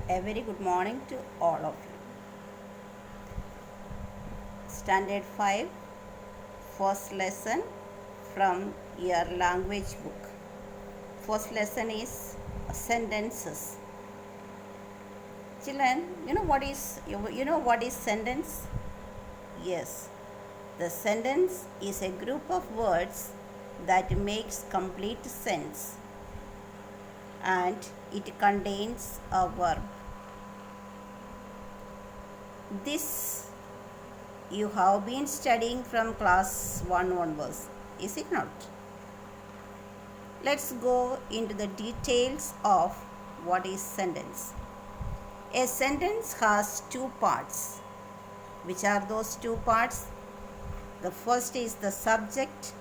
A very good morning to all of you. Standard 5, first lesson from your language book. First lesson is sentences. Children, you know what is sentence? Yes. The sentence is a group of words that makes complete sense and it contains a verb. This you have been studying from class 1 onwards, is it not? Let's go into the details of what is sentence. A sentence has two parts. Which are those two parts? The first is the subject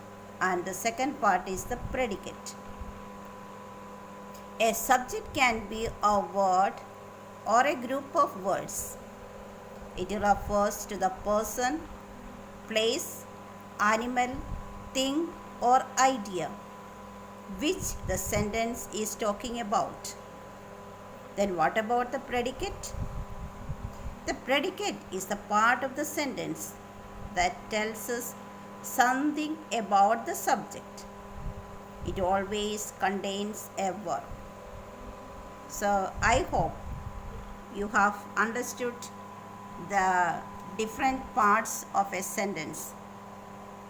and the second part is the predicate. A subject can be a word or a group of words. It refers to the person, place, animal, thing or idea which the sentence is talking about. Then what about the predicate? The predicate is the part of the sentence that tells us something about the subject. It always contains a verb. So I hope you have understood the different parts of a sentence.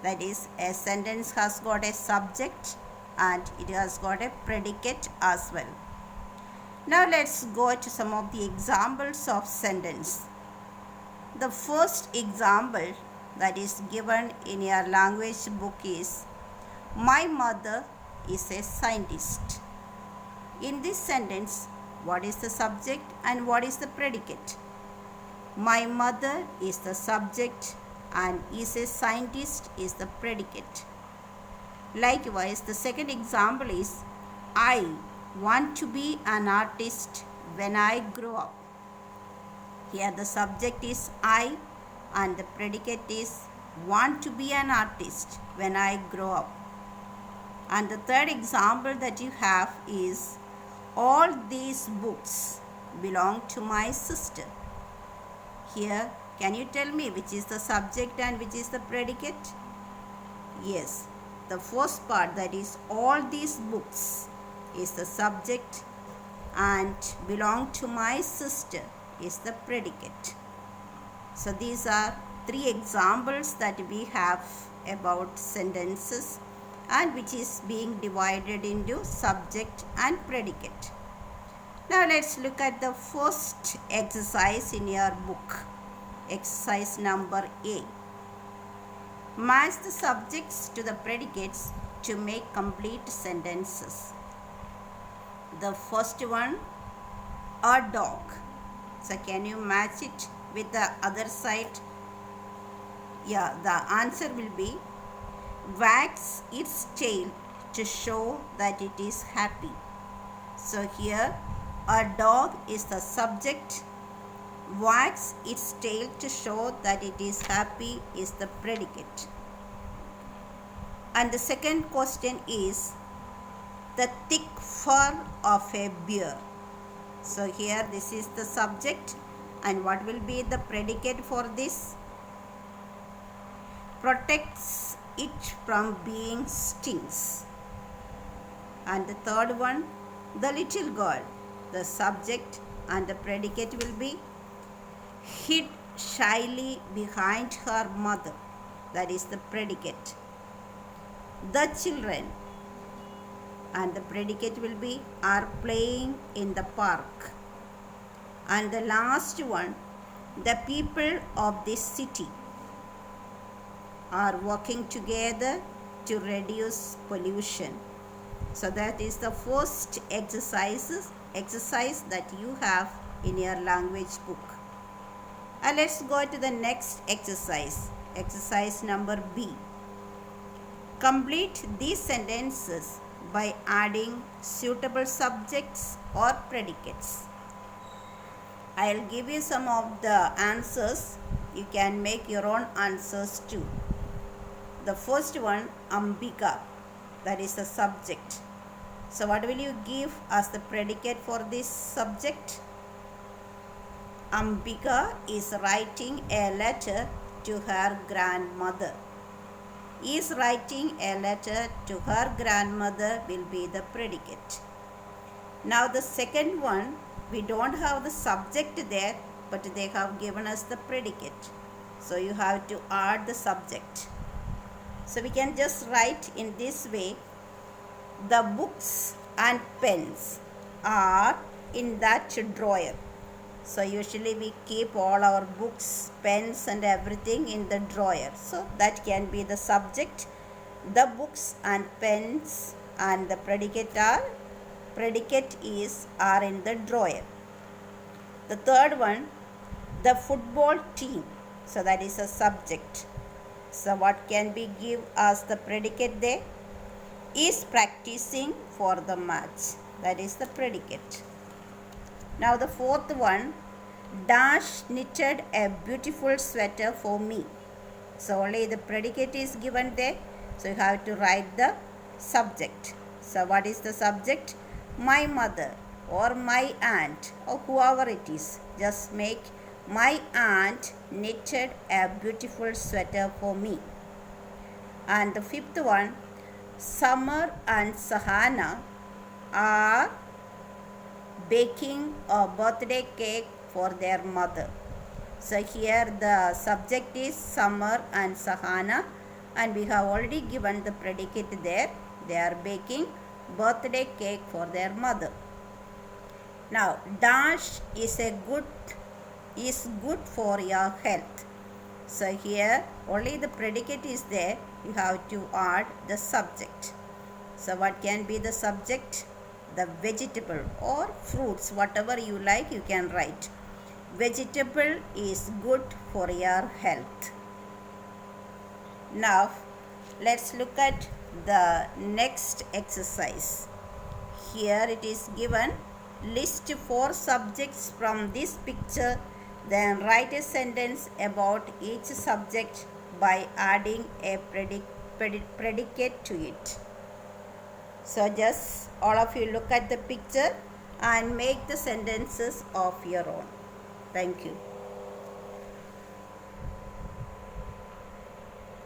That is, a sentence has got a subject and it has got a predicate as well. Now let's go to some of the examples of sentence. The first example that is given in your language book is, my mother is a scientist. In this sentence, what is the subject and what is the predicate? My mother is the subject and is a scientist is the predicate. Likewise, the second example is, I want to be an artist when I grow up. Here the subject is I and the predicate is want to be an artist when I grow up. And the third example that you have is, all these books belong to my sister. Here, can you tell me which is the subject and which is the predicate? Yes, the first part, that is all these books, is the subject and belong to my sister is the predicate. So these are three examples that we have about sentences and which is being divided into subject and predicate. Now let's look at the first exercise in your book. Exercise number A. Match the subjects to the predicates to make complete sentences. The first one, a dog. So can you match it with the other side? Yeah, the answer will be, wags its tail to show that it is happy. So here a dog is the subject, wags its tail to show that it is happy is the predicate. And the second question is, the thick fur of a bear. So here this is the subject and what will be the predicate for this? Protects it from being stings. And the third one, the little girl. The subject and the predicate will be hid shyly behind her mother. That is the predicate. The children and the predicate will be are playing in the park. And the last one, the people of this city are working together to reduce pollution. So that is the first exercise that you have in your language book. And let's go to the next exercise. Exercise number B. Complete these sentences by adding suitable subjects or predicates. I'll give you some of the answers. You can make your own answers too. The first one, Ambika, that is the subject. So what will you give as the predicate for this subject? Ambika is writing a letter to her grandmother. Is writing a letter to her grandmother will be the predicate. Now the second one, we don't have the subject there, but they have given us the predicate. So you have to add the subject. So we can just write in this way, the books and pens are in that drawer. So usually we keep all our books, pens and everything in the drawer. So that can be the subject. The books and pens and the predicate are in the drawer. The third one, the football team. So that is a subject. So what can we give as the predicate there? Is practicing for the match. That is the predicate. Now the fourth one, Dash knitted a beautiful sweater for me. So only the predicate is given there. So you have to write the subject. So what is the subject? My mother or my aunt or whoever it is. Just make my aunt knitted a beautiful sweater for me. And the fifth one, Summer and Sahana are baking a birthday cake for their mother. So here the subject is Summer and Sahana, and we have already given the predicate there. They are baking birthday cake for their mother. Now Dash is good for your health. So here only the predicate is there. You have to add the subject. So what can be the subject? The vegetable or fruits, whatever you like, you can write. Vegetable is good for your health. Now let's look at the next exercise. Here it is given, list 4 subjects from this picture, then write a sentence about each subject by adding a predicate to it. So just all of you look at the picture and make the sentences of your own. Thank you.